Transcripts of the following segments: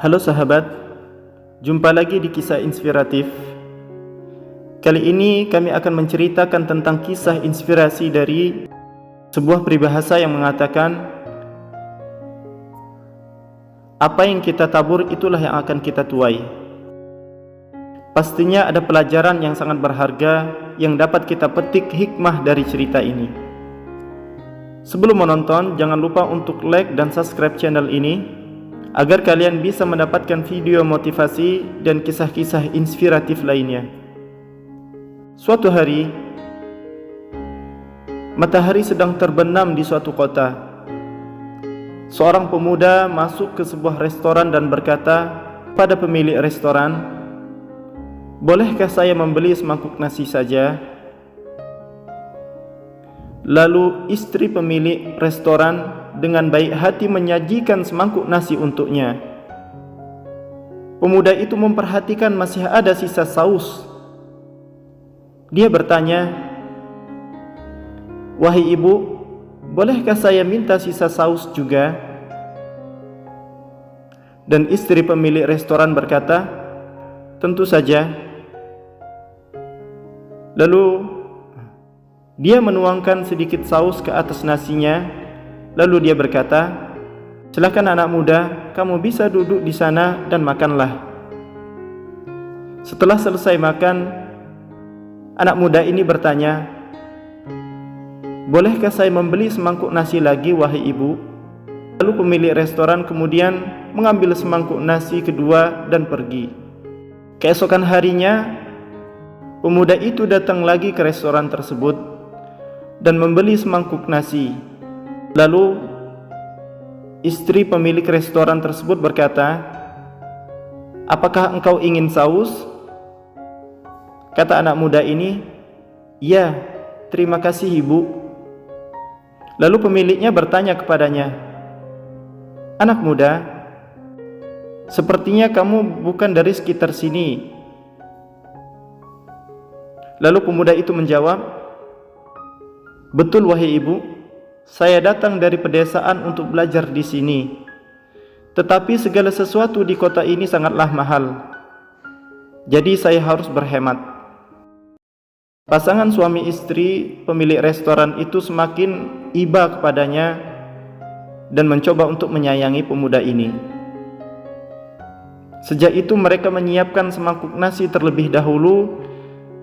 Halo sahabat, jumpa lagi di kisah inspiratif. Kali ini kami akan menceritakan tentang kisah inspirasi dari sebuah peribahasa yang mengatakan, apa yang kita tabur itulah yang akan kita tuai. Pastinya ada pelajaran yang sangat berharga yang dapat kita petik hikmah dari cerita ini. Sebelum menonton, jangan lupa untuk like dan subscribe channel ini agar kalian bisa mendapatkan video motivasi dan kisah-kisah inspiratif lainnya. Suatu hari, matahari sedang terbenam di suatu kota. Seorang pemuda masuk ke sebuah restoran dan berkata pada pemilik restoran, "Bolehkah saya membeli semangkuk nasi saja?" Lalu istri pemilik restoran dengan baik hati menyajikan semangkuk nasi untuknya. Pemuda itu memperhatikan masih ada sisa saus. Dia bertanya, "Wahai ibu, bolehkah saya minta sisa saus juga?" Dan istri pemilik restoran berkata, "Tentu saja." Lalu dia menuangkan sedikit saus ke atas nasinya. Lalu dia berkata, "Silakan anak muda, kamu bisa duduk di sana dan makanlah." Setelah selesai makan, anak muda ini bertanya, "Bolehkah saya membeli semangkuk nasi lagi, wahai ibu?" Lalu pemilik restoran kemudian mengambil semangkuk nasi kedua dan pergi. Keesokan harinya, pemuda itu datang lagi ke restoran tersebut dan membeli semangkuk nasi. Lalu istri pemilik restoran tersebut berkata, "Apakah engkau ingin saus?" Kata anak muda ini, "Ya, terima kasih ibu." Lalu pemiliknya bertanya kepadanya, "Anak muda, sepertinya kamu bukan dari sekitar sini." Lalu pemuda itu menjawab, "Betul wahai ibu, saya datang dari pedesaan untuk belajar di sini. Tetapi segala sesuatu di kota ini sangatlah mahal. Jadi saya harus berhemat." Pasangan suami istri pemilik restoran itu semakin iba kepadanya dan mencoba untuk menyayangi pemuda ini. Sejak itu mereka menyiapkan semangkuk nasi terlebih dahulu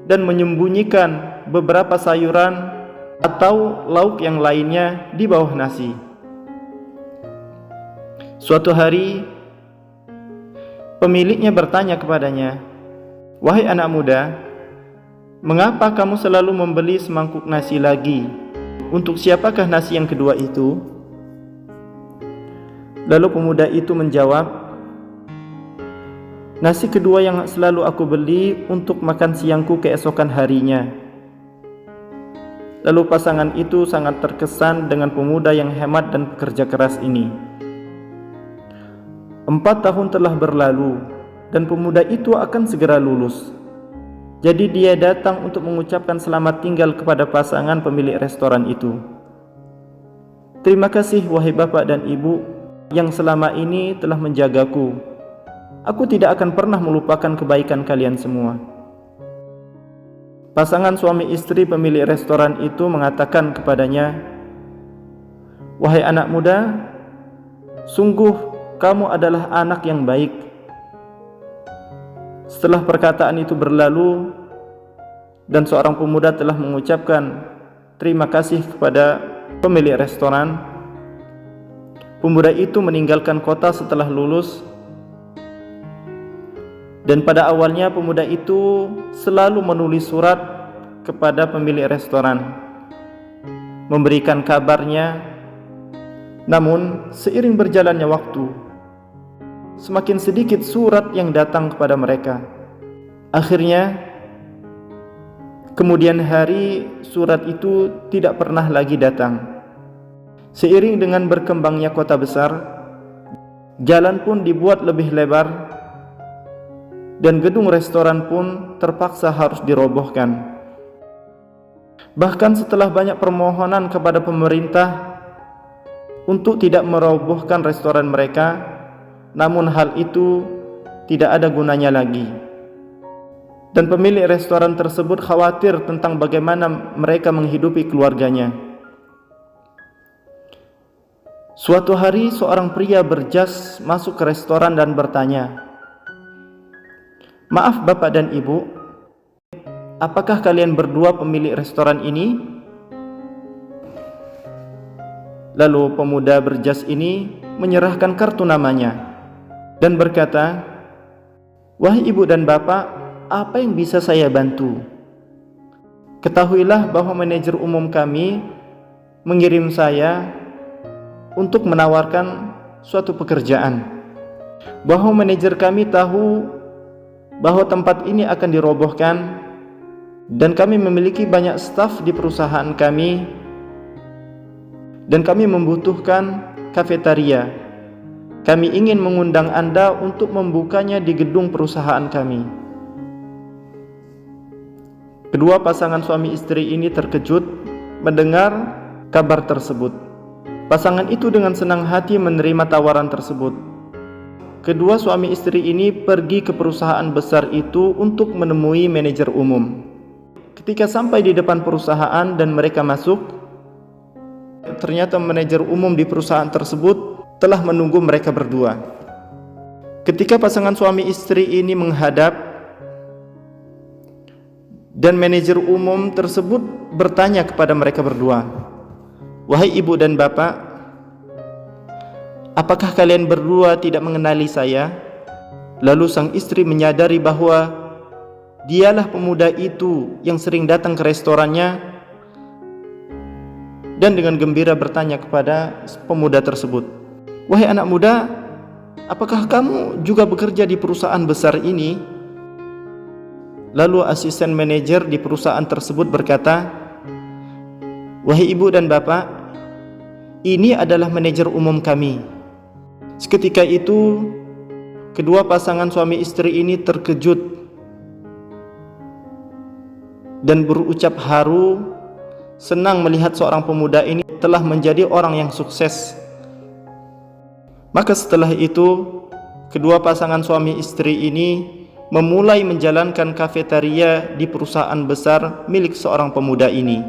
dan menyembunyikan beberapa sayuran atau lauk yang lainnya di bawah nasi. Suatu hari, pemiliknya bertanya kepadanya, "Wahai anak muda, mengapa kamu selalu membeli semangkuk nasi lagi? Untuk siapakah nasi yang kedua itu?" Lalu pemuda itu menjawab, "Nasi kedua yang selalu aku beli untuk makan siangku keesokan harinya." Lalu pasangan itu sangat terkesan dengan pemuda yang hemat dan bekerja keras ini. 4 tahun telah berlalu dan pemuda itu akan segera lulus. Jadi dia datang untuk mengucapkan selamat tinggal kepada pasangan pemilik restoran itu. "Terima kasih wahai bapak dan ibu yang selama ini telah menjagaku. Aku tidak akan pernah melupakan kebaikan kalian semua." Pasangan suami istri pemilik restoran itu mengatakan kepadanya, "Wahai anak muda, sungguh kamu adalah anak yang baik." Setelah perkataan itu berlalu dan seorang pemuda telah mengucapkan terima kasih kepada pemilik restoran, pemuda itu meninggalkan kota setelah lulus. Dan pada awalnya pemuda itu selalu menulis surat kepada pemilik restoran, memberikan kabarnya. Namun seiring berjalannya waktu, semakin sedikit surat yang datang kepada mereka. Akhirnya, kemudian hari surat itu tidak pernah lagi datang. Seiring dengan berkembangnya kota besar, jalan pun dibuat lebih lebar dan gedung restoran pun terpaksa harus dirobohkan. Bahkan setelah banyak permohonan kepada pemerintah untuk tidak merobohkan restoran mereka, namun hal itu tidak ada gunanya lagi. Dan pemilik restoran tersebut khawatir tentang bagaimana mereka menghidupi keluarganya. Suatu hari seorang pria berjas masuk ke restoran dan bertanya, "Maaf Bapak dan Ibu, apakah kalian berdua pemilik restoran ini?" Lalu pemuda berjas ini menyerahkan kartu namanya dan berkata, "Wahai Ibu dan Bapak, apa yang bisa saya bantu? Ketahuilah bahwa manajer umum kami mengirim saya untuk menawarkan suatu pekerjaan. Bahwa manajer kami tahu bahwa tempat ini akan dirobohkan dan kami memiliki banyak staf di perusahaan kami dan kami membutuhkan kafetaria. Kami ingin mengundang Anda untuk membukanya di gedung perusahaan kami." Kedua pasangan suami istri ini terkejut mendengar kabar tersebut. Pasangan itu dengan senang hati menerima tawaran tersebut. Kedua suami istri ini pergi ke perusahaan besar itu untuk menemui manajer umum. Ketika sampai di depan perusahaan dan mereka masuk, ternyata manajer umum di perusahaan tersebut telah menunggu mereka berdua. Ketika pasangan suami istri ini menghadap, dan manajer umum tersebut bertanya kepada mereka berdua, "Wahai Ibu dan Bapak, apakah kalian berdua tidak mengenali saya?" Lalu sang istri menyadari bahwa dialah pemuda itu yang sering datang ke restorannya, dan dengan gembira bertanya kepada pemuda tersebut, "Wahai anak muda, apakah kamu juga bekerja di perusahaan besar ini?" Lalu asisten manajer di perusahaan tersebut berkata, "Wahai Ibu dan Bapak, ini adalah manajer umum kami." Seketika itu, kedua pasangan suami istri ini terkejut dan berucap haru, senang melihat seorang pemuda ini telah menjadi orang yang sukses. Maka setelah itu, kedua pasangan suami istri ini memulai menjalankan kafetaria di perusahaan besar milik seorang pemuda ini.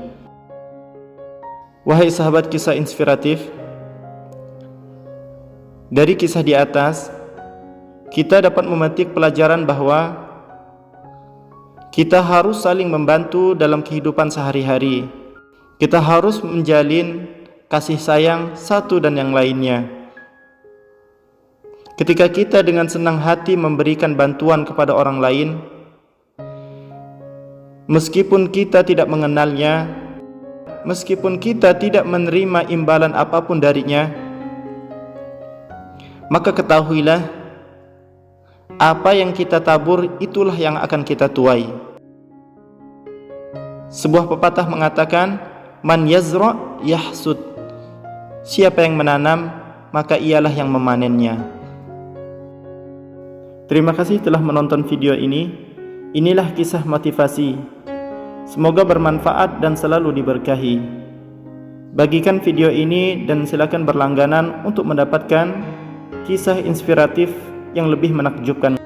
Wahai sahabat kisah inspiratif, dari kisah di atas kita dapat memetik pelajaran bahwa kita harus saling membantu dalam kehidupan sehari-hari. Kita harus menjalin kasih sayang satu dan yang lainnya. Ketika kita dengan senang hati memberikan bantuan kepada orang lain, meskipun kita tidak mengenalnya, meskipun kita tidak menerima imbalan apapun darinya, maka ketahuilah, apa yang kita tabur itulah yang akan kita tuai. Sebuah pepatah mengatakan, "Man yazra' yahsud." Siapa yang menanam, maka ialah yang memanennya. Terima kasih telah menonton video ini. Inilah kisah motivasi. Semoga bermanfaat dan selalu diberkahi. Bagikan video ini dan silakan berlangganan untuk mendapatkan kisah inspiratif yang lebih menakjubkan.